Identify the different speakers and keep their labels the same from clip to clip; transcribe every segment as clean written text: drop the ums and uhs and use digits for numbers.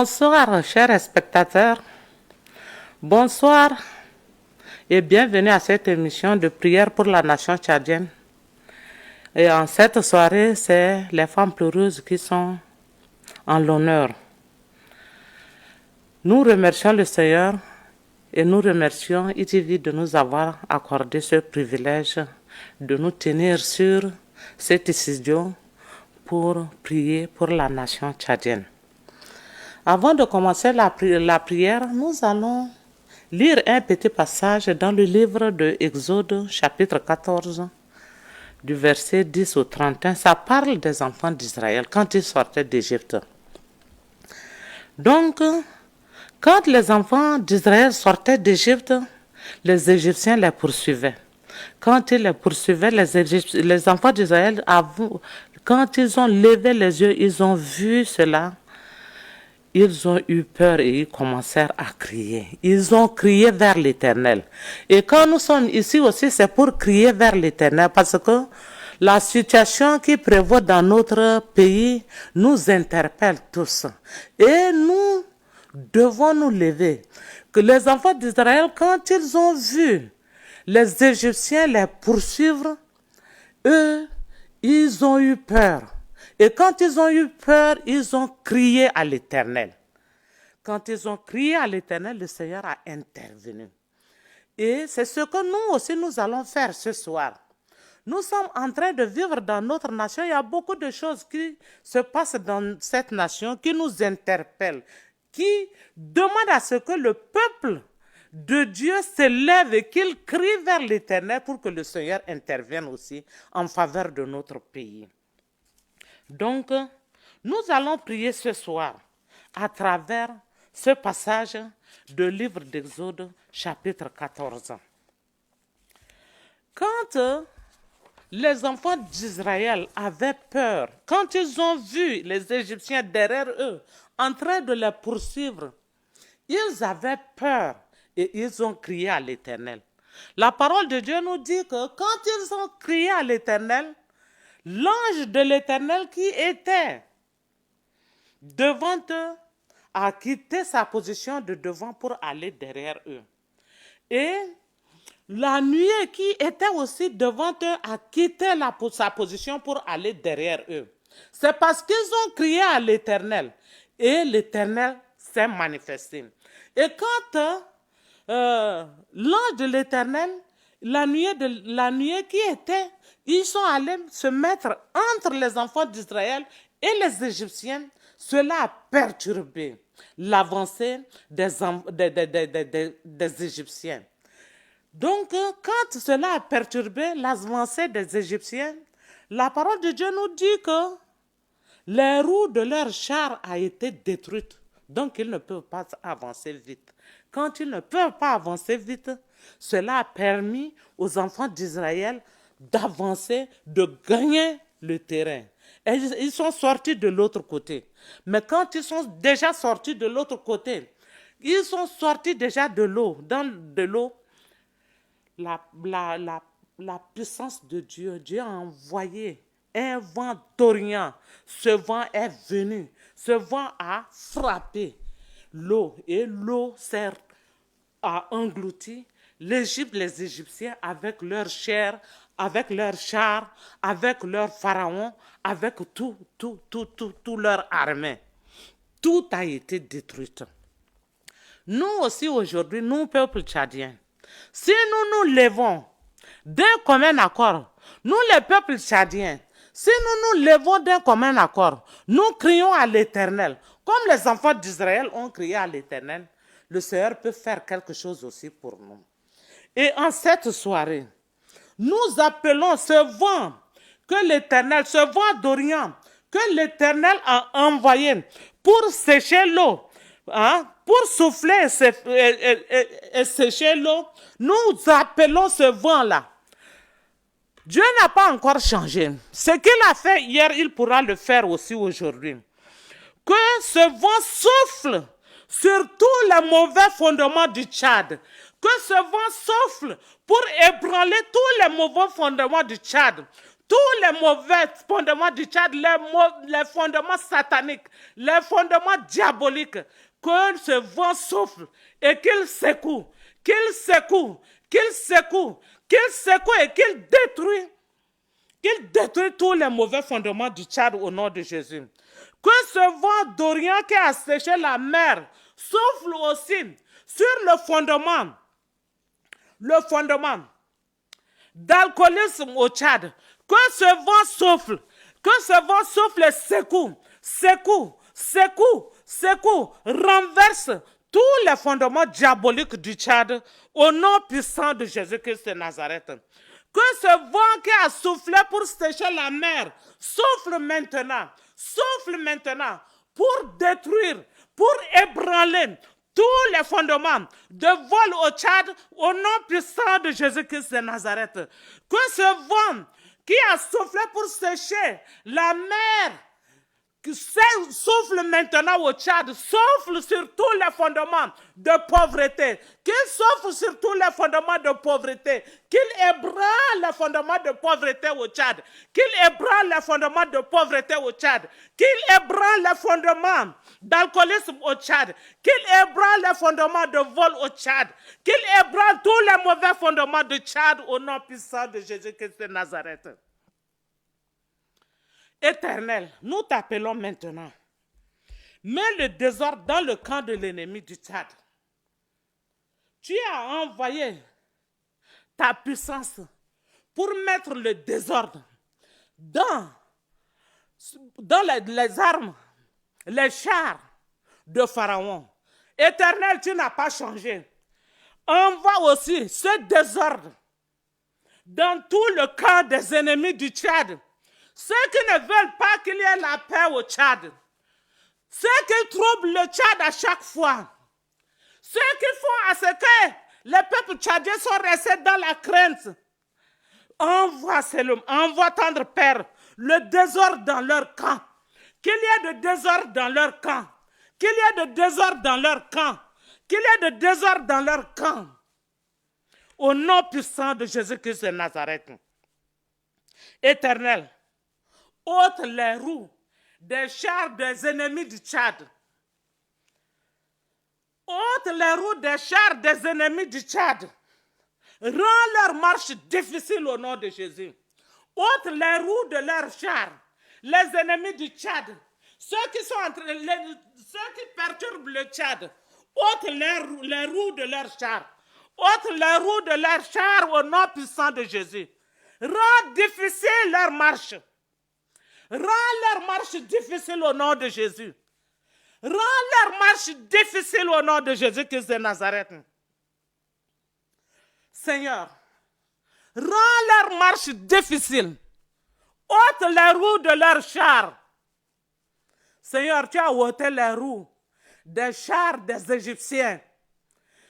Speaker 1: Bonsoir, chers spectateurs. Bonsoir et bienvenue à cette émission de prière pour la nation tchadienne. Et en cette soirée, c'est les femmes pleureuses qui sont en l'honneur. Nous remercions le Seigneur et nous remercions ITV de nous avoir accordé ce privilège de nous tenir sur cet studio pour prier pour la nation tchadienne. Avant de commencer la prière, nous allons lire un petit passage dans le livre de Exode, chapitre 14, du verset 10 au 31. Ça parle des enfants d'Israël quand ils sortaient d'Égypte. Donc, quand les enfants d'Israël sortaient d'Égypte, les Égyptiens les poursuivaient. Quand ils les poursuivaient, les enfants d'Israël, quand ils ont levé les yeux, ils ont vu cela. Ils ont eu peur et ils commencèrent à crier. Ils ont crié vers l'Éternel. Et quand nous sommes ici aussi, c'est pour crier vers l'Éternel parce que la situation qui prévaut dans notre pays nous interpelle tous. Et nous devons nous lever. Que les enfants d'Israël, quand ils ont vu les Égyptiens les poursuivre, eux, ils ont eu peur. Et quand ils ont eu peur, ils ont crié à l'Éternel. Quand ils ont crié à l'Éternel, le Seigneur a intervenu. Et c'est ce que nous aussi nous allons faire ce soir. Nous sommes en train de vivre dans notre nation. Il y a beaucoup de choses qui se passent dans cette nation qui nous interpellent, qui demandent à ce que le peuple de Dieu se lève et qu'il crie vers l'Éternel pour que le Seigneur intervienne aussi en faveur de notre pays. Donc, nous allons prier ce soir à travers ce passage du livre d'Exode, chapitre 14. Quand les enfants d'Israël avaient peur, quand ils ont vu les Égyptiens derrière eux en train de les poursuivre, ils avaient peur et ils ont crié à l'Éternel. La parole de Dieu nous dit que quand ils ont crié à l'Éternel, l'ange de l'Éternel qui était devant eux a quitté sa position de devant pour aller derrière eux. Et la nuée qui était aussi devant eux a quitté sa position pour aller derrière eux. C'est parce qu'ils ont crié à l'Éternel et l'Éternel s'est manifesté. Et quand l'ange de l'Éternel, la nuée qui était, ils sont allés se mettre entre les enfants d'Israël et les Égyptiens. Cela a perturbé l'avancée des Égyptiens. Donc, quand cela a perturbé l'avancée des Égyptiens, la parole de Dieu nous dit que les roues de leur char ont été détruites. Donc, ils ne peuvent pas avancer vite. Quand ils ne peuvent pas avancer vite, cela a permis aux enfants d'Israël d'avancer, de gagner le terrain. Et ils sont sortis de l'autre côté. Mais quand ils sont déjà sortis de l'autre côté, ils sont sortis déjà de l'eau. Dans de l'eau, la puissance de Dieu, Dieu a envoyé un vent d'Orient. Ce vent est venu. Ce vent a frappé l'eau. Et l'eau a englouti l'Égypte, les Égyptiens, avec leur chair, avec leurs chars, avec leurs pharaons, avec tout leur armée. Tout a été détruit. Nous aussi aujourd'hui, nous, peuple tchadien, si nous nous levons d'un commun accord, nous les peuples tchadiens, si nous nous levons d'un commun accord, nous crions à l'Éternel, comme les enfants d'Israël ont crié à l'Éternel, le Seigneur peut faire quelque chose aussi pour nous. Et en cette soirée, nous appelons ce vent que l'Éternel, ce vent d'Orient, que l'Éternel a envoyé pour sécher l'eau, pour souffler et sécher l'eau, nous appelons ce vent-là. Dieu n'a pas encore changé. Ce qu'il a fait hier, il pourra le faire aussi aujourd'hui. Que ce vent souffle sur tous les mauvais fondements du Tchad. Que ce vent souffle pour ébranler tous les mauvais fondements du Tchad. tous les mauvais fondements du Tchad, les fondements sataniques, les fondements diaboliques, que ce vent souffle et qu'il secoue, qu'il secoue, qu'il secoue, qu'il secoue et qu'il détruit tous les mauvais fondements du Tchad au nom de Jésus. Que ce vent d'Orient qui a séché la mer souffle aussi sur le fondement d'alcoolisme au Tchad. Que ce vent souffle et secoue, renverse tous les fondements diaboliques du Tchad au nom puissant de Jésus-Christ de Nazareth. Que ce vent qui a soufflé pour sécher la mer souffle maintenant pour détruire, pour ébranler tous les fondements de vol au Tchad au nom puissant de Jésus-Christ de Nazareth. Que ce vent qui a soufflé pour sécher la mer souffle maintenant au Tchad, souffle sur tous les fondements de pauvreté, qu'il souffle sur tous les fondements de pauvreté, qu'il ébranle les fondements de pauvreté au Tchad, qu'il ébranle les fondements de pauvreté au Tchad, qu'il ébranle les fondements d'alcoolisme au Tchad, qu'il ébranle les fondements de vol au Tchad, qu'il ébranle tous les mauvais fondements du Tchad au nom puissant de Jésus-Christ de Nazareth. Éternel, nous t'appelons maintenant. Mets le désordre dans le camp de l'ennemi du Tchad. Tu as envoyé ta puissance pour mettre le désordre dans les armes, les chars de Pharaon. Éternel, tu n'as pas changé. Envoie aussi ce désordre dans tout le camp des ennemis du Tchad. Ceux qui ne veulent pas qu'il y ait la paix au Tchad. Ceux qui troublent le Tchad à chaque fois. Ceux qui font à ce que les peuples tchadiens sont restés dans la crainte. Envoie tendre Père, le désordre dans leur camp. Qu'il y ait de désordre dans leur camp. Qu'il y ait de désordre dans leur camp. Qu'il y ait de désordre dans leur camp. Au nom puissant de Jésus-Christ de Nazareth. Éternel, ôte les roues des chars des ennemis du Tchad. Ôte les roues des chars des ennemis du Tchad. Rends leur marche difficile au nom de Jésus. Ôte les roues de leurs chars. Les ennemis du Tchad. Ceux qui perturbent le Tchad. Ôte les roues de leurs chars. Ôte les roues de leurs chars au nom puissant de Jésus. Rends difficile leur marche. Rends leur marche difficile au nom de Jésus. Rends leur marche difficile au nom de Jésus-Christ de Nazareth. Seigneur, rends leur marche difficile. Ôte les roues de leurs chars. Seigneur, tu as ôté les roues des chars des Égyptiens.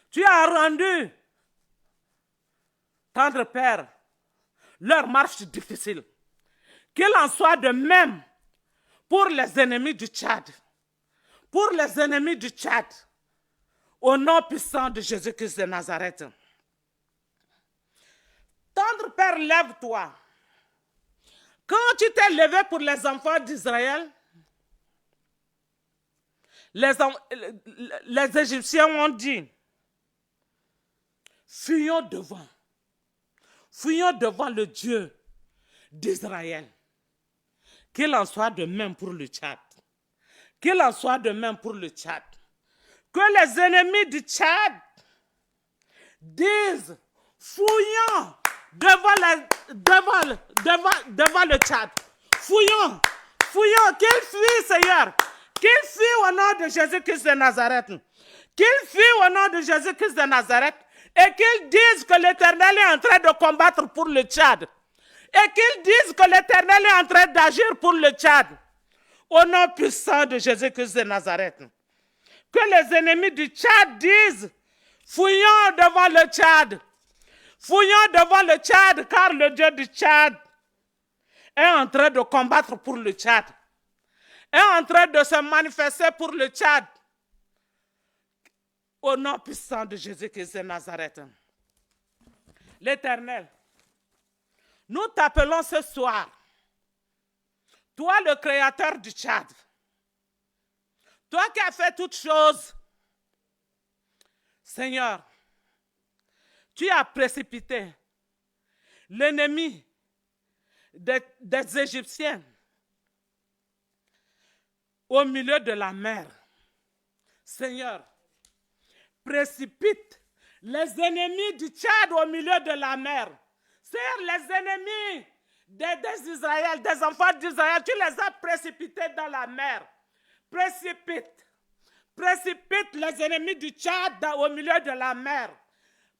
Speaker 1: Tu as rendu, tendre Père, leur marche difficile. Qu'il en soit de même pour les ennemis du Tchad. Pour les ennemis du Tchad. Au nom puissant de Jésus-Christ de Nazareth. Tendre Père, lève-toi. Quand tu t'es levé pour les enfants d'Israël, les Égyptiens ont dit, fuyons devant le Dieu d'Israël. Qu'il en soit de même pour le Tchad. Qu'il en soit de même pour le Tchad. Que les ennemis du Tchad disent, fouillons devant le Tchad. Fouillons, qu'ils fuient, Seigneur. Qu'ils fuient au nom de Jésus-Christ de Nazareth. Qu'ils fuient au nom de Jésus-Christ de Nazareth. Et qu'ils disent que l'Éternel est en train de combattre pour le Tchad. Et qu'ils disent que l'Éternel est en train d'agir pour le Tchad. Au nom puissant de Jésus-Christ de Nazareth. Que les ennemis du Tchad disent, fouillons devant le Tchad. Fouillons devant le Tchad, car le Dieu du Tchad est en train de combattre pour le Tchad. Est en train de se manifester pour le Tchad. Au nom puissant de Jésus-Christ de Nazareth. L'Éternel, nous t'appelons ce soir toi le créateur du Tchad, toi qui as fait toutes choses, Seigneur, tu as précipité l'ennemi des Égyptiens au milieu de la mer. Seigneur, précipite les ennemis du Tchad au milieu de la mer. Seigneur, les ennemis des Israël, des enfants d'Israël, tu les as précipités dans la mer. Précipite les ennemis du Tchad au milieu de la mer.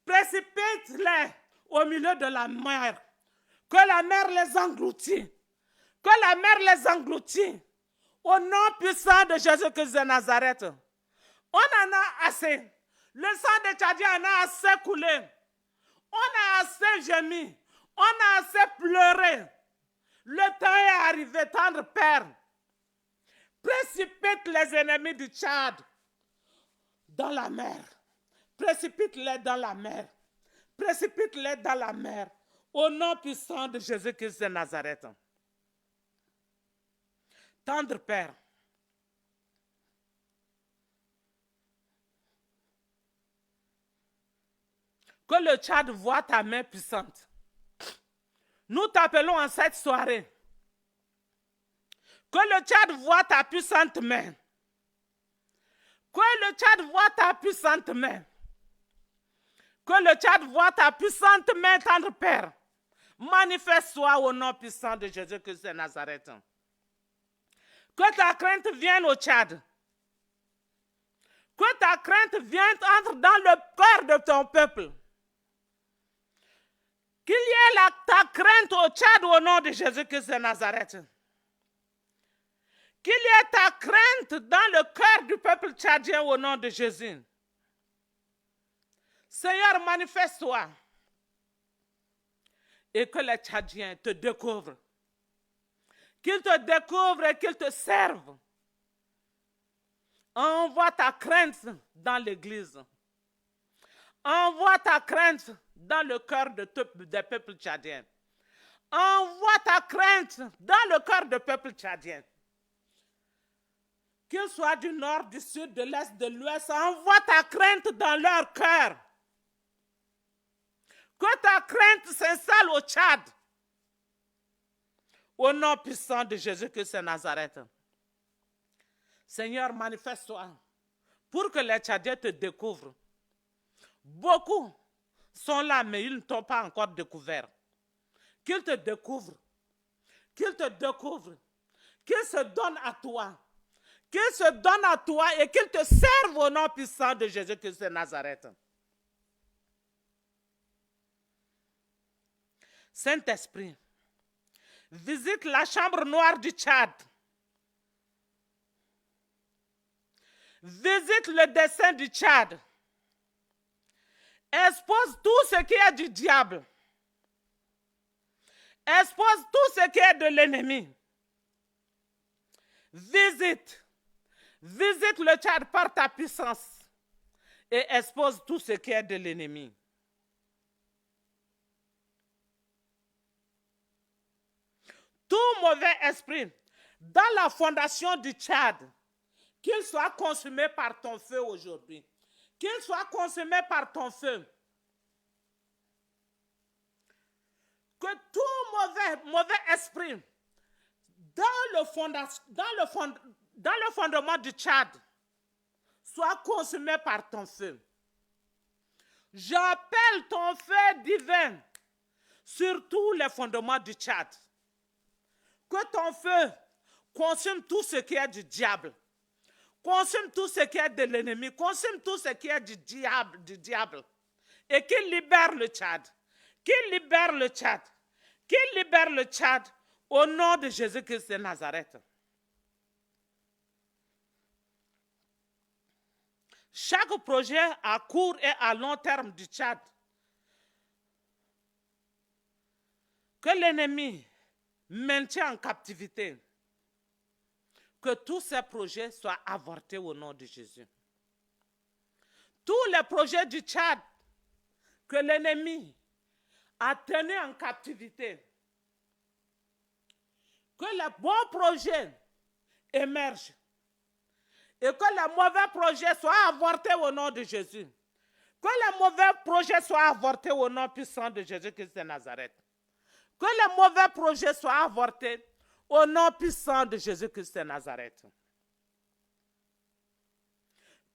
Speaker 1: Précipite-les au milieu de la mer. Que la mer les engloutit. Que la mer les engloutit. Au nom puissant de Jésus-Christ de Nazareth. On en a assez. Le sang des Tchadiens en a assez coulé. On a assez gémi. On a assez pleuré. Le temps est arrivé, tendre Père. Précipite les ennemis du Tchad dans la mer. Précipite-les dans la mer. Précipite-les dans la mer. Au nom puissant de Jésus-Christ de Nazareth. Tendre Père. Que le Tchad voie ta main puissante. Nous t'appelons en cette soirée. Que le Tchad voie ta puissante main. Que le Tchad voie ta puissante main. Que le Tchad voie ta puissante main, tendre Père. Manifeste-toi au nom puissant de Jésus-Christ de Nazareth. Que ta crainte vienne au Tchad. Que ta crainte vienne entre dans le cœur de ton peuple. Qu'il y ait ta crainte au Tchad au nom de Jésus-Christ de Nazareth. Qu'il y ait ta crainte dans le cœur du peuple tchadien au nom de Jésus. Seigneur, manifeste-toi. Et que les Tchadiens te découvrent. Qu'ils te découvrent et qu'ils te servent. Envoie ta crainte dans l'église. Envoie ta crainte dans le cœur des peuples tchadiens. Envoie ta crainte dans le cœur des peuples tchadiens. Qu'ils soient du nord, du sud, de l'est, de l'ouest, envoie ta crainte dans leur cœur. Que ta crainte s'installe au Tchad. Au nom puissant de Jésus-Christ de Nazareth. Seigneur, manifeste-toi pour que les Tchadiens te découvrent. Beaucoup sont là, mais ils ne t'ont pas encore découvert. Qu'ils te découvrent. Qu'ils te découvrent. Qu'ils se donnent à toi. Qu'ils se donnent à toi et qu'ils te servent au nom puissant de Jésus-Christ de Nazareth. Saint-Esprit, visite la chambre noire du Tchad. Visite le dessein du Tchad. Expose tout ce qui est du diable. Expose tout ce qui est de l'ennemi. Visite le Tchad par ta puissance et expose tout ce qui est de l'ennemi. Tout mauvais esprit dans la fondation du Tchad, qu'il soit consumé par ton feu aujourd'hui. Qu'il soit consumé par ton feu. Que tout mauvais esprit dans le fondement du Tchad soit consumé par ton feu. J'appelle ton feu divin sur tous les fondements du Tchad. Que ton feu consume tout ce qui est du diable. Consume tout ce qui est de l'ennemi. Consume tout ce qui est du diable. Et qu'il libère le Tchad. Qu'il libère le Tchad. Qu'il libère le Tchad au nom de Jésus-Christ de Nazareth. Chaque projet à court et à long terme du Tchad, que l'ennemi maintient en captivité, que tous ces projets soient avortés au nom de Jésus. Tous les projets du Tchad que l'ennemi a tenus en captivité, Que les bons projets émergent et que les mauvais projets soient avortés au nom de Jésus. Que les mauvais projets soient avortés au nom puissant de Jésus-Christ de Nazareth. Que les mauvais projets soient avortés au nom puissant de Jésus-Christ de Nazareth.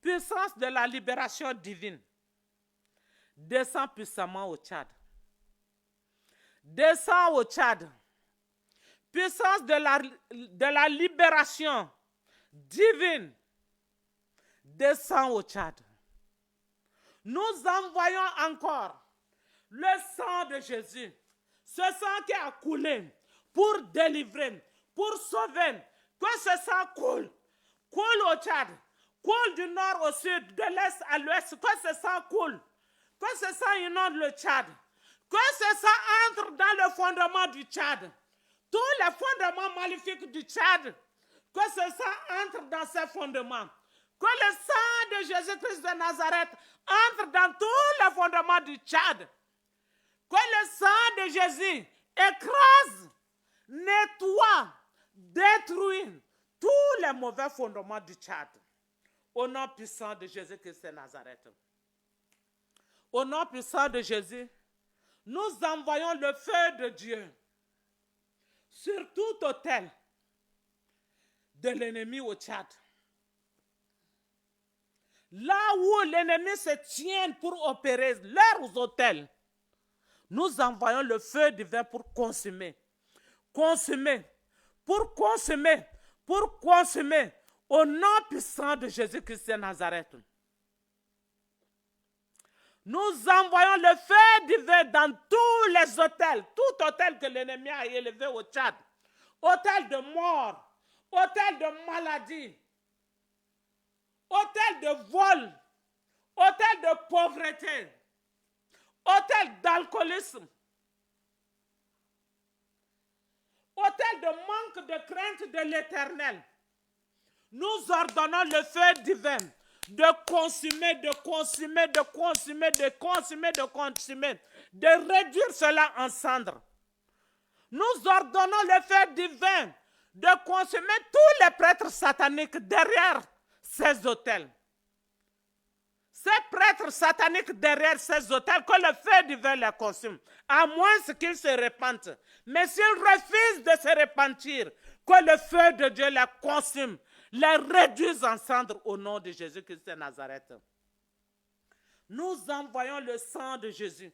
Speaker 1: Puissance de la libération divine. Descends puissamment au Tchad. Descends au Tchad. Puissance de la libération divine. Descends au Tchad. Nous envoyons encore le sang de Jésus. Ce sang qui a coulé pour délivrer, pour sauver. Que ce sang coule. Coule au Tchad. Coule du nord au sud, de l'est à l'ouest. Que ce sang coule. Que ce sang inonde le Tchad. Que ce sang entre dans le fondement du Tchad. Tous les fondements maléfiques du Tchad. Que ce sang entre dans ces fondements. Que le sang de Jésus-Christ de Nazareth entre dans tous les fondements du Tchad. Que le sang de Jésus écrase, nettoie, détruit tous les mauvais fondements du Tchad. Au nom puissant de Jésus-Christ de Nazareth. Au nom puissant de Jésus, nous envoyons le feu de Dieu sur tout autel de l'ennemi au Tchad. Là où l'ennemi se tient pour opérer leurs autels, nous envoyons le feu divin pour consumer. Consumer. Pour consumer. Pour consumer. Au nom puissant de Jésus-Christ de Nazareth. Nous envoyons le feu divin dans tous les autels. Tout autel que l'ennemi a élevé au Tchad. Autel de mort. Autel de maladie. Autel de vol. Autel de pauvreté. Autel d'alcoolisme. Autel de manque de crainte de l'Éternel. Nous ordonnons le feu divin de consumer, de consumer, de consumer, de consumer, de consumer, de réduire cela en cendres. Nous ordonnons le feu divin de consumer tous les prêtres sataniques derrière ces autels. Ces prêtres sataniques derrière ces autels, que le feu divin les consume, à moins qu'ils se repentent. Mais s'ils refusent de se repentir, que le feu de Dieu les consume, les réduise en cendres au nom de Jésus-Christ de Nazareth. Nous envoyons le sang de Jésus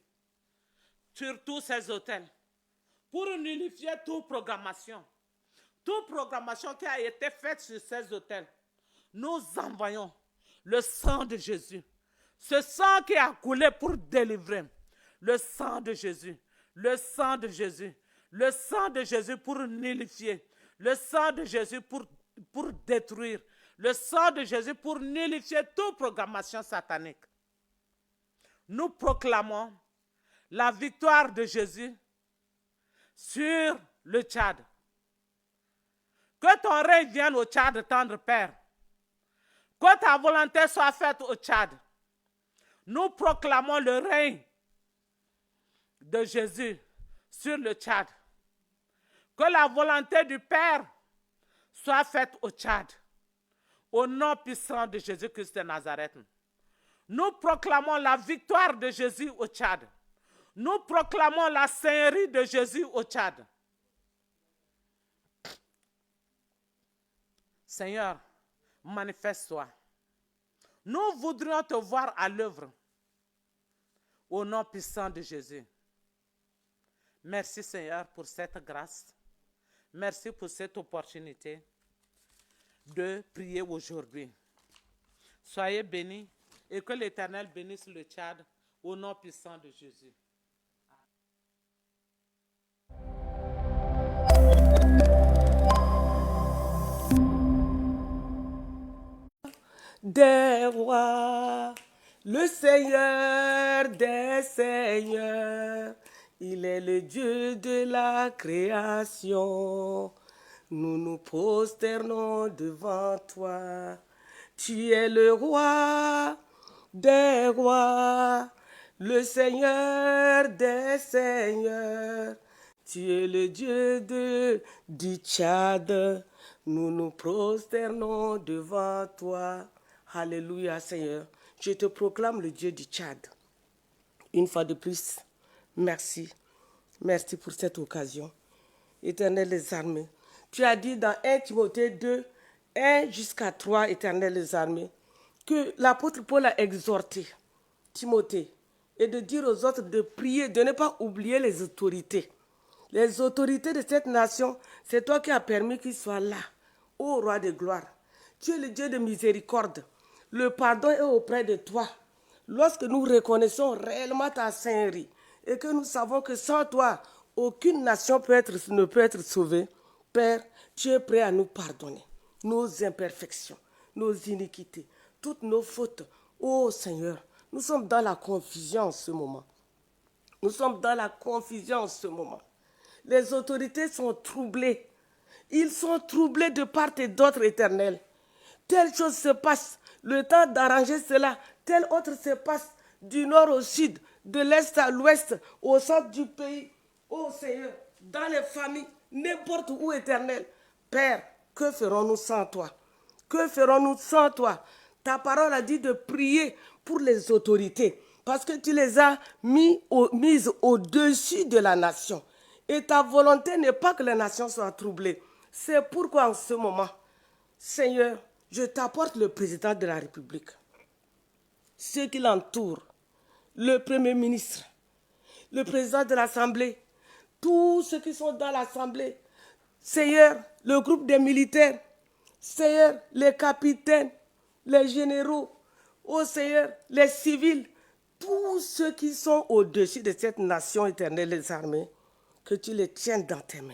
Speaker 1: sur tous ces autels pour nullifier toute programmation qui a été faite sur ces autels. Nous envoyons le sang de Jésus. Ce sang qui a coulé pour délivrer. Le sang de Jésus. Le sang de Jésus. Le sang de Jésus pour nullifier. Le sang de Jésus pour détruire. Le sang de Jésus pour nullifier toute programmation satanique. Nous proclamons la victoire de Jésus sur le Tchad. Que ton règne vienne au Tchad, tendre Père. Que ta volonté soit faite au Tchad. Nous proclamons le règne de Jésus sur le Tchad. Que la volonté du Père soit faite au Tchad. Au nom puissant de Jésus-Christ de Nazareth. Nous proclamons la victoire de Jésus au Tchad. Nous proclamons la seigneurie de Jésus au Tchad. Seigneur, manifeste-toi. Nous voudrions te voir à l'œuvre. Au nom puissant de Jésus. Merci Seigneur pour cette grâce. Merci pour cette opportunité de prier aujourd'hui. Soyez bénis et que l'Éternel bénisse le Tchad au nom puissant de Jésus.
Speaker 2: Des rois, le Seigneur des seigneurs, il est le Dieu de la création. Nous nous prosternons devant toi. Tu es le roi des rois, le Seigneur des seigneurs. Tu es le Dieu du Tchad. Nous nous prosternons devant toi. Alléluia, Seigneur. Je te proclame le Dieu du Tchad. Une fois de plus, merci. Merci pour cette occasion. Éternel des armées. Tu as dit dans 1 Timothée 2, 1 jusqu'à 3, Éternel des armées, que l'apôtre Paul a exhorté Timothée et de dire aux autres de prier, de ne pas oublier les autorités. Les autorités de cette nation, c'est toi qui as permis qu'ils soient là, ô roi de gloire. Tu es le Dieu de miséricorde. Le pardon est auprès de toi. Lorsque nous reconnaissons réellement ta sainteté et que nous savons que sans toi, aucune nation ne peut être sauvée, Père, tu es prêt à nous pardonner nos imperfections, nos iniquités, toutes nos fautes. Ô Seigneur, nous sommes dans la confusion en ce moment. Nous sommes dans la confusion en ce moment. Les autorités sont troublées. Ils sont troublés de part et d'autre, Éternel. Telle chose se passe, le temps d'arranger cela, telle autre se passe du nord au sud, de l'est à l'ouest, au centre du pays. Ô Seigneur, dans les familles, n'importe où, Éternel. Père, que ferons-nous sans toi? Que ferons-nous sans toi? Ta parole a dit de prier pour les autorités, parce que tu les as mises au-dessus de la nation. Et ta volonté n'est pas que les nations soient troublées. C'est pourquoi en ce moment, Seigneur, je t'apporte le président de la République, ceux qui l'entourent, le Premier ministre, le président de l'Assemblée, tous ceux qui sont dans l'Assemblée, Seigneur, le groupe des militaires, Seigneur, les capitaines, les généraux, ô Seigneur, les civils, tous ceux qui sont au-dessus de cette nation éternelle, les armées, que tu les tiennes dans tes mains.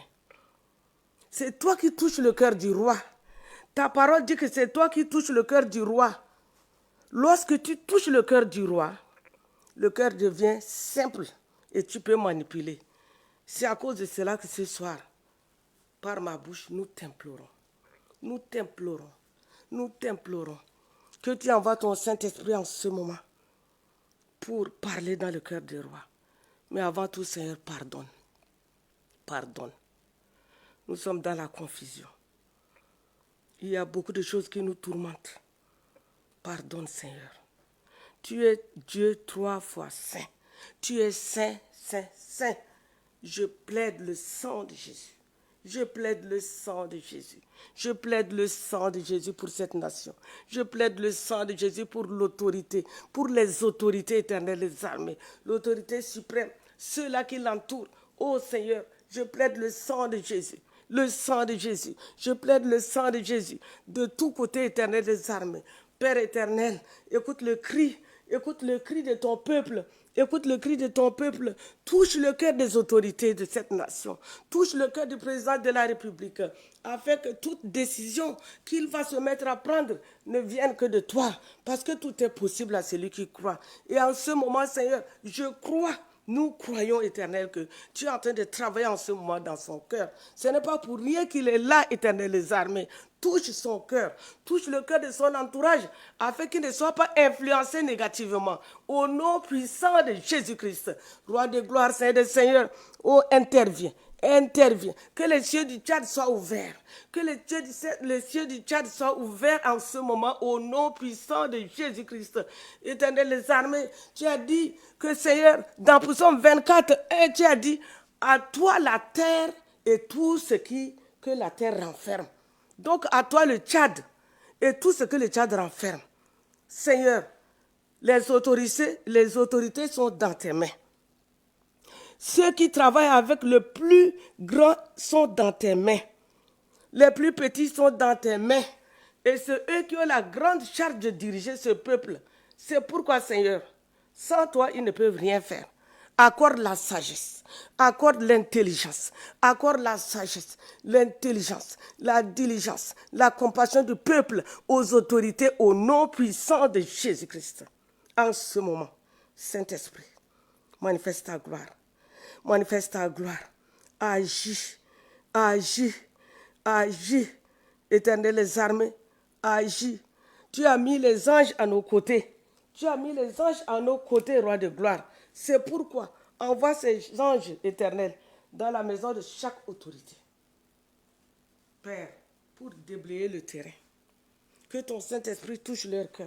Speaker 2: C'est toi qui touches le cœur du roi. Ta parole dit que c'est toi qui touches le cœur du roi. Lorsque tu touches le cœur du roi, le cœur devient simple et tu peux manipuler. C'est à cause de cela que ce soir, par ma bouche, nous t'implorons. Nous t'implorons. Nous t'implorons que tu envoies ton Saint-Esprit en ce moment pour parler dans le cœur du roi. Mais avant tout, Seigneur, pardonne. Pardonne. Nous sommes dans la confusion. Il y a beaucoup de choses qui nous tourmentent. Pardonne, Seigneur. Tu es Dieu 3 fois saint. Tu es saint, saint, saint. Je plaide le sang de Jésus. Je plaide le sang de Jésus. Je plaide le sang de Jésus pour cette nation. Je plaide le sang de Jésus pour l'autorité, pour les autorités éternelles des armées, l'autorité suprême, ceux-là qui l'entourent. Ô Seigneur, je plaide le sang de Jésus. Le sang de Jésus. Je plaide le sang de Jésus de tous côtés éternels des armées. Père éternel, écoute le cri de ton peuple. Écoute le cri de ton peuple. Touche le cœur des autorités de cette nation. Touche le cœur du président de la République. Afin que toute décision qu'il va se mettre à prendre ne vienne que de toi. Parce que tout est possible à celui qui croit. Et en ce moment, Seigneur, je crois. Nous croyons, Éternel, que tu es en train de travailler en ce moment dans son cœur. Ce n'est pas pour rien qu'il est là, Éternel, les armées. Touche son cœur, touche le cœur de son entourage, afin qu'il ne soit pas influencé négativement. Au nom puissant de Jésus-Christ, Roi de gloire, Seigneur des Seigneurs, oh, interviens. Interviens, que les cieux du Tchad soient ouverts, que les cieux du Tchad soient ouverts en ce moment au nom puissant de Jésus-Christ. Éternel les armées, tu as dit que Seigneur, dans Psaume 24, tu as dit, à toi la terre et tout ce que la terre renferme. Donc à toi le Tchad et tout ce que le Tchad renferme. Seigneur, les autorités sont dans tes mains. Ceux qui travaillent avec le plus grand sont dans tes mains. Les plus petits sont dans tes mains. Et c'est eux qui ont la grande charge de diriger ce peuple. C'est pourquoi, Seigneur, sans toi, ils ne peuvent rien faire. Accorde la sagesse, accorde l'intelligence, accorde la sagesse, l'intelligence, la diligence, la compassion du peuple aux autorités au nom puissant de Jésus-Christ. En ce moment, Saint-Esprit, manifeste ta gloire. Manifeste ta gloire. Agis, agis, agis. Éternel les armées, agis. Tu as mis les anges à nos côtés. Tu as mis les anges à nos côtés, roi de gloire. C'est pourquoi envoie ces anges éternels dans la maison de chaque autorité. Père, pour déblayer le terrain, que ton Saint-Esprit touche leur cœur.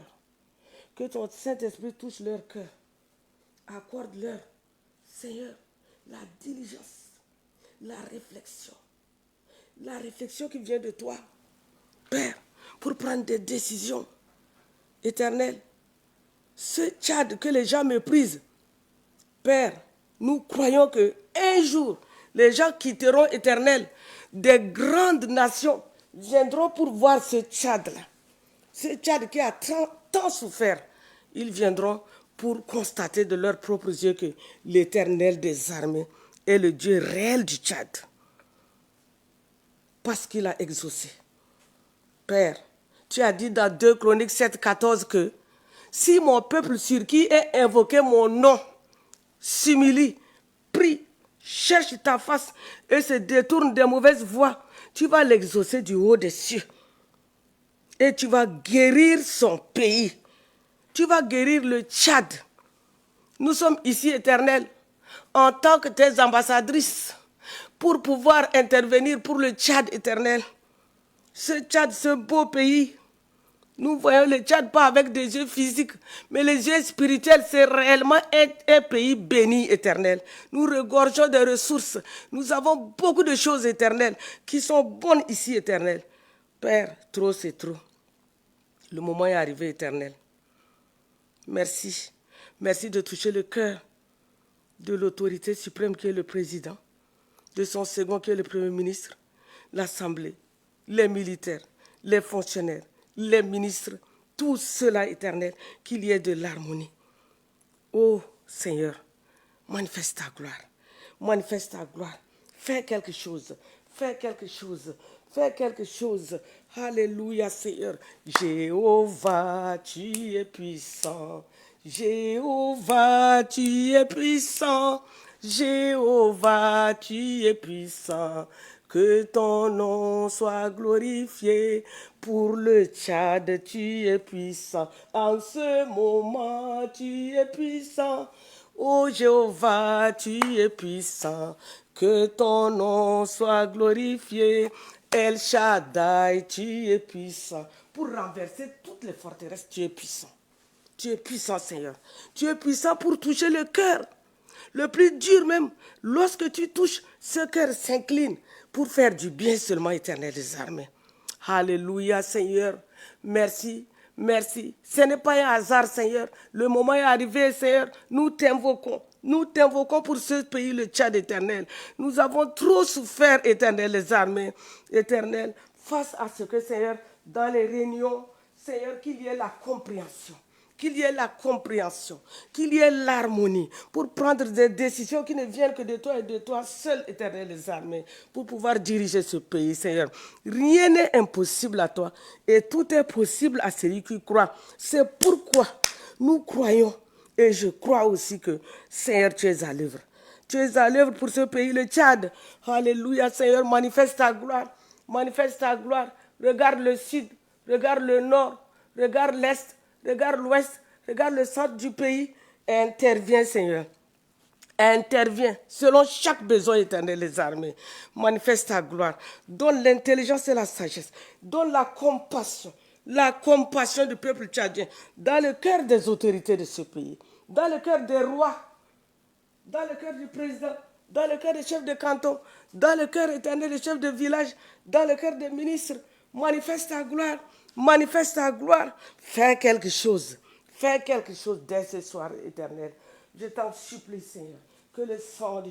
Speaker 2: Que ton Saint-Esprit touche leur cœur. Accorde-leur, Seigneur, la diligence, la réflexion. La réflexion qui vient de toi, Père, pour prendre des décisions éternelles. Ce Tchad que les gens méprisent, Père, nous croyons que un jour, les gens quitteront éternel. Des grandes nations viendront pour voir ce Tchad-là. Ce Tchad qui a tant souffert, ils viendront pour constater de leurs propres yeux que l'Éternel des armées est le Dieu réel du Tchad. Parce qu'il a exaucé. Père, tu as dit dans 2 Chroniques 7,14 que si mon peuple sur qui est invoqué mon nom s'humilie, prie, cherche ta face et se détourne des mauvaises voies, tu vas l'exaucer du haut des cieux. Et tu vas guérir son pays. Tu vas guérir le Tchad. Nous sommes ici éternels en tant que tes ambassadrices pour pouvoir intervenir pour le Tchad éternel. Ce Tchad, ce beau pays, nous voyons le Tchad pas avec des yeux physiques, mais les yeux spirituels, c'est réellement un pays béni éternel. Nous regorgeons des ressources. Nous avons beaucoup de choses éternelles qui sont bonnes ici éternel. Père, trop c'est trop. Le moment est arrivé éternel. Merci. Merci de toucher le cœur de l'autorité suprême qui est le président, de son second qui est le premier ministre, l'Assemblée, les militaires, les fonctionnaires, les ministres, tout cela éternel, qu'il y ait de l'harmonie. Oh Seigneur, manifeste ta gloire, manifeste ta gloire, fais quelque chose, fais quelque chose, fais quelque chose. Alléluia Seigneur. Jéhovah, tu es puissant. Jéhovah, tu es puissant. Jéhovah, tu es puissant. Que ton nom soit glorifié. Pour le Tchad, tu es puissant. En ce moment, tu es puissant. Oh Jéhovah, tu es puissant. Que ton nom soit glorifié. El Shaddai, tu es puissant. Pour renverser toutes les forteresses, tu es puissant. Tu es puissant, Seigneur. Tu es puissant pour toucher le cœur. Le plus dur même, lorsque tu touches, ce cœur s'incline pour faire du bien seulement, éternel des armées. Alléluia, Seigneur. Merci, merci. Ce n'est pas un hasard, Seigneur. Le moment est arrivé, Seigneur. Nous t'invoquons. Nous t'invoquons pour ce pays, le Tchad éternel. Nous avons trop souffert, éternel, les armées. Éternel, face à ce que, Seigneur, dans les réunions, Seigneur, qu'il y ait la compréhension. Qu'il y ait la compréhension, qu'il y ait l'harmonie pour prendre des décisions qui ne viennent que de toi et de toi seul, éternel des armées, pour pouvoir diriger ce pays, Seigneur. Rien n'est impossible à toi et tout est possible à celui qui croit. C'est pourquoi nous croyons et je crois aussi que, Seigneur, tu es à l'œuvre. Tu es à l'œuvre pour ce pays, le Tchad. Alléluia, Seigneur, manifeste ta gloire. Manifeste ta gloire. Regarde le sud, regarde le nord, regarde l'est. Regarde l'ouest, regarde le centre du pays et interviens, Seigneur. Interviens selon chaque besoin éternel des armées. Manifeste ta gloire. Donne l'intelligence et la sagesse. Donne la compassion du peuple tchadien dans le cœur des autorités de ce pays, dans le cœur des rois, dans le cœur du président, dans le cœur des chefs de canton, dans le cœur éternel des chefs de village, dans le cœur des ministres. Manifeste ta gloire. Manifeste ta gloire, fais quelque chose dès ce soir éternel. Je t'en supplie, Seigneur, que le sang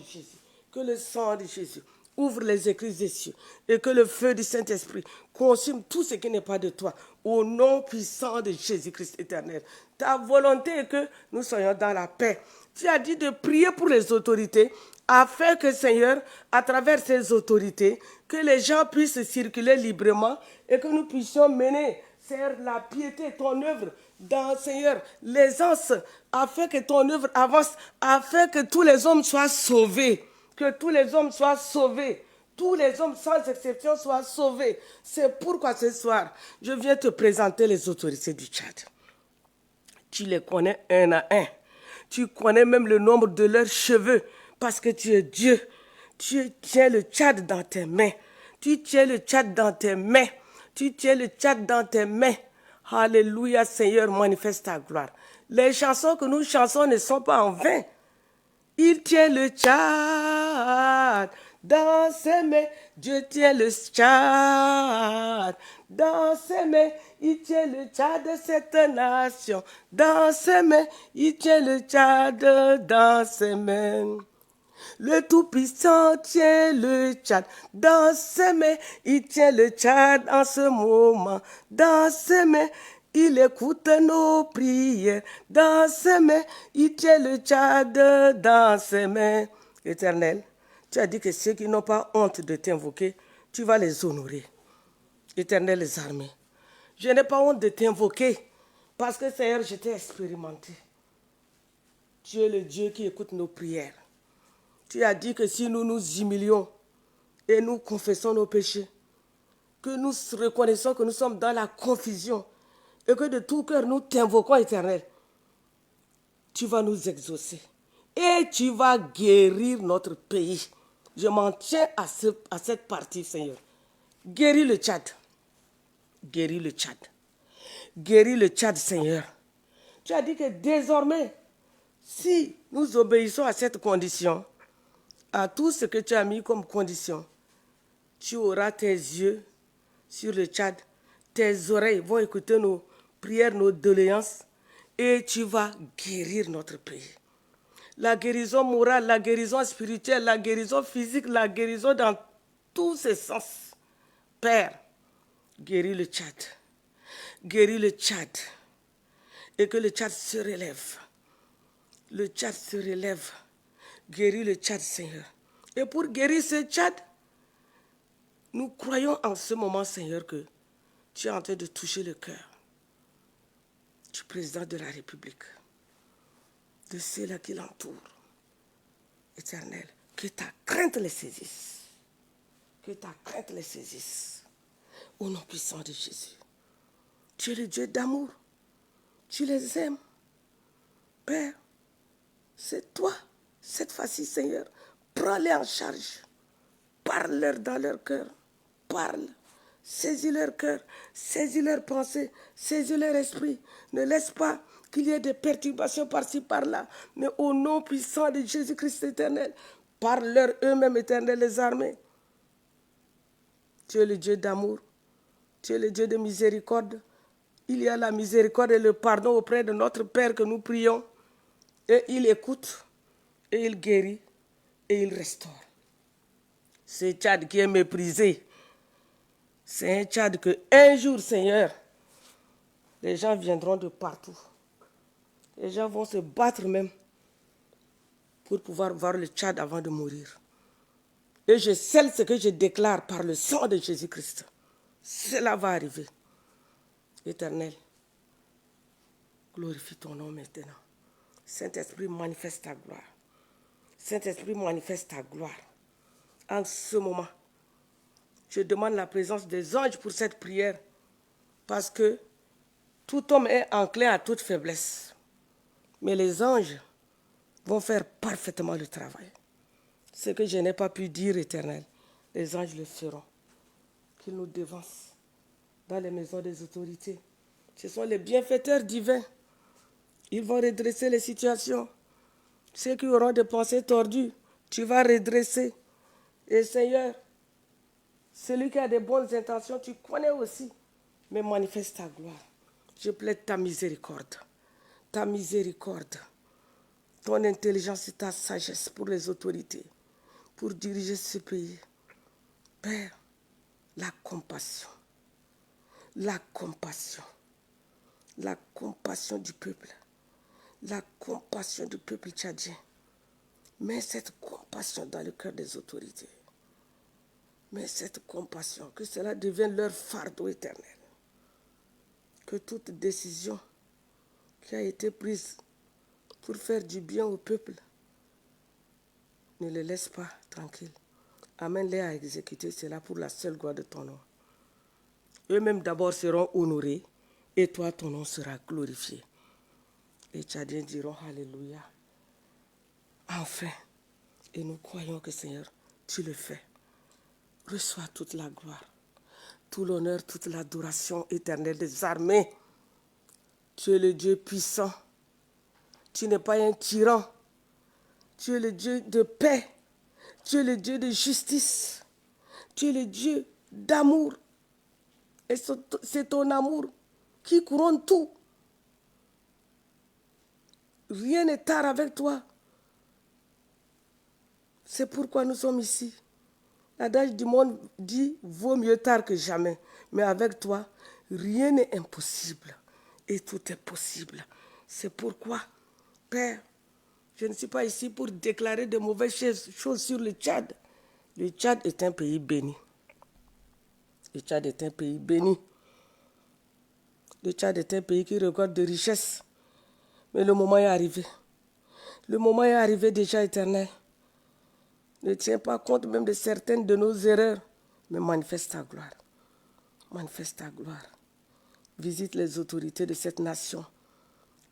Speaker 2: de Jésus ouvre les écrits des cieux et que le feu du Saint-Esprit consume tout ce qui n'est pas de toi. Au nom puissant de Jésus-Christ éternel. Ta volonté est que nous soyons dans la paix. Tu as dit de prier pour les autorités afin que, Seigneur, à travers ces autorités, que les gens puissent circuler librement et que nous puissions mener, Seigneur, la piété, ton œuvre, dans, Seigneur, l'aisance, afin que ton œuvre avance, afin que tous les hommes soient sauvés, que tous les hommes soient sauvés, tous les hommes sans exception soient sauvés. C'est pourquoi ce soir, je viens te présenter les autorités du Tchad. Tu les connais un à un. Tu connais même le nombre de leurs cheveux, parce que tu es Dieu. Tu tiens le Tchad dans tes mains. Tu tiens le Tchad dans tes mains. Tu tiens le Tchad dans tes mains. Alléluia, Seigneur, manifeste ta gloire. Les chansons que nous chantons ne sont pas en vain. Il tient le Tchad dans ses mains. Dieu tient le Tchad dans ses mains. Il tient le Tchad de cette nation dans ses mains. Il tient le Tchad dans ses mains. Le Tout-Puissant tient le Tchad dans ses mains. Il tient le Tchad en ce moment dans ses mains. Il écoute nos prières dans ses mains. Il tient le Tchad dans ses mains. Éternel, tu as dit que ceux qui n'ont pas honte de t'invoquer, tu vas les honorer. Éternel des armées, je n'ai pas honte de t'invoquer parce que Seigneur, je t'ai expérimenté. Tu es le Dieu qui écoute nos prières. Tu as dit que si nous nous humilions et nous confessons nos péchés, que nous reconnaissons que nous sommes dans la confusion et que de tout cœur nous t'invoquons, Éternel, tu vas nous exaucer et tu vas guérir notre pays. Je m'en tiens à cette partie, Seigneur. Guéris le Tchad. Guéris le Tchad. Guéris le Tchad, Seigneur. Tu as dit que désormais, si nous obéissons à cette condition, à tout ce que tu as mis comme condition, tu auras tes yeux sur le Tchad, tes oreilles vont écouter nos prières, nos doléances, et tu vas guérir notre pays. La guérison morale, la guérison spirituelle, la guérison physique, la guérison dans tous ses sens. Père, guéris le Tchad. Guéris le Tchad. Et que le Tchad se relève. Le Tchad se relève. Guéris le Tchad, Seigneur. Et pour guérir ce Tchad, nous croyons en ce moment, Seigneur, que tu es en train de toucher le cœur du président de la République, de ceux-là qui l'entourent. Éternel, que ta crainte les saisisse. Que ta crainte les saisisse. Au nom puissant de Jésus. Tu es le Dieu d'amour. Tu les aimes. Père, c'est toi, cette fois-ci, Seigneur. Prends-les en charge. Parle-leur dans leur cœur. Parle. Saisis leur cœur. Saisis leurs pensées. Saisis leur esprit. Ne laisse pas qu'il y ait des perturbations par-ci, par-là. Mais au nom puissant de Jésus-Christ éternel, parle-leur eux-mêmes, éternel, les armées. Tu es le Dieu d'amour. Tu es le Dieu de miséricorde. Il y a la miséricorde et le pardon auprès de notre Père que nous prions. Et il écoute, et il guérit, et il restaure. C'est Tchad qui est méprisé. C'est un Tchad que un jour, Seigneur, les gens viendront de partout. Les gens vont se battre même pour pouvoir voir le Tchad avant de mourir. Et je scelle ce que je déclare par le sang de Jésus-Christ. Cela va arriver. Éternel, glorifie ton nom maintenant. Saint-Esprit, manifeste ta gloire. Saint-Esprit, manifeste ta gloire. En ce moment, je demande la présence des anges pour cette prière, parce que tout homme est enclin à toute faiblesse. Mais les anges vont faire parfaitement le travail. Ce que je n'ai pas pu dire, Éternel, les anges le feront. Qu'ils nous devancent dans les maisons des autorités. Ce sont les bienfaiteurs divins. Ils vont redresser les situations. Ceux qui auront des pensées tordues, tu vas redresser. Et Seigneur, celui qui a des bonnes intentions, tu connais aussi. Mais manifeste ta gloire. Je plaide ta miséricorde. Ta miséricorde. Ton intelligence et ta sagesse pour les autorités. Pour diriger ce pays. Père, la compassion. La compassion. La compassion du peuple. La compassion du peuple tchadien. Mets cette compassion dans le cœur des autorités. Mets cette compassion, que cela devienne leur fardeau éternel. Que toute décision qui a été prise pour faire du bien au peuple ne les laisse pas tranquilles. Amène-les à exécuter cela pour la seule gloire de ton nom. Eux-mêmes d'abord seront honorés et toi, ton nom sera glorifié. Les Tchadiens diront Alléluia. Enfin, et nous croyons que Seigneur, tu le fais. Reçois toute la gloire, tout l'honneur, toute l'adoration éternelle des armées. Tu es le Dieu puissant. Tu n'es pas un tyran. Tu es le Dieu de paix. Tu es le Dieu de justice. Tu es le Dieu d'amour. Et c'est ton amour qui couronne tout. Rien n'est tard avec toi. C'est pourquoi nous sommes ici. L'adage du monde dit « vaut mieux tard que jamais ». Mais avec toi, rien n'est impossible. Et tout est possible. C'est pourquoi, Père, je ne suis pas ici pour déclarer de mauvaises choses sur le Tchad. Le Tchad est un pays béni. Le Tchad est un pays béni. Le Tchad est un pays qui regorge de richesses. Mais le moment est arrivé. Le moment est arrivé déjà, Éternel. Ne tiens pas compte même de certaines de nos erreurs, mais manifeste ta gloire. Manifeste ta gloire. Visite les autorités de cette nation.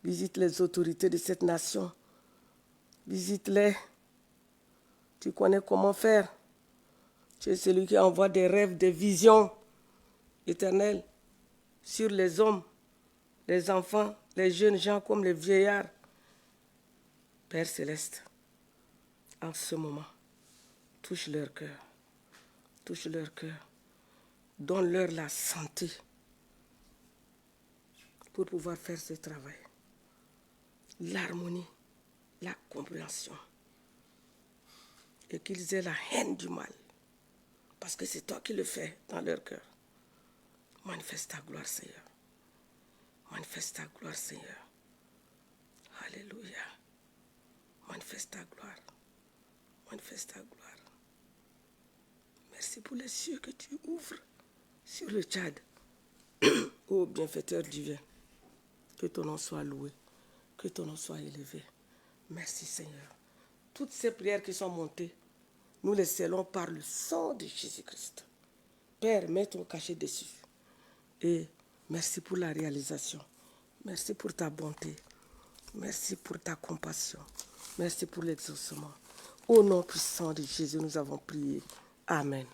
Speaker 2: Visite les autorités de cette nation. Visite-les. Tu connais comment faire. Tu es celui qui envoie des rêves, des visions éternelles sur les hommes, les enfants, les jeunes gens comme les vieillards. Père Céleste, en ce moment, touche leur cœur. Touche leur cœur. Donne-leur la santé pour pouvoir faire ce travail. L'harmonie, la compréhension. Et qu'ils aient la haine du mal. Parce que c'est toi qui le fais dans leur cœur. Manifeste ta gloire, Seigneur. Manifeste ta gloire, Seigneur. Alléluia. Manifeste ta gloire. Manifeste ta gloire. Merci pour les cieux que tu ouvres sur le Tchad. Ô bienfaiteur divin, que ton nom soit loué, que ton nom soit élevé. Merci Seigneur. Toutes ces prières qui sont montées, nous les scellons par le sang de Jésus-Christ. Père, mets ton cachet dessus. Et merci pour la réalisation. Merci pour ta bonté. Merci pour ta compassion. Merci pour l'exaucement. Au nom puissant de Jésus, nous avons prié. Amen.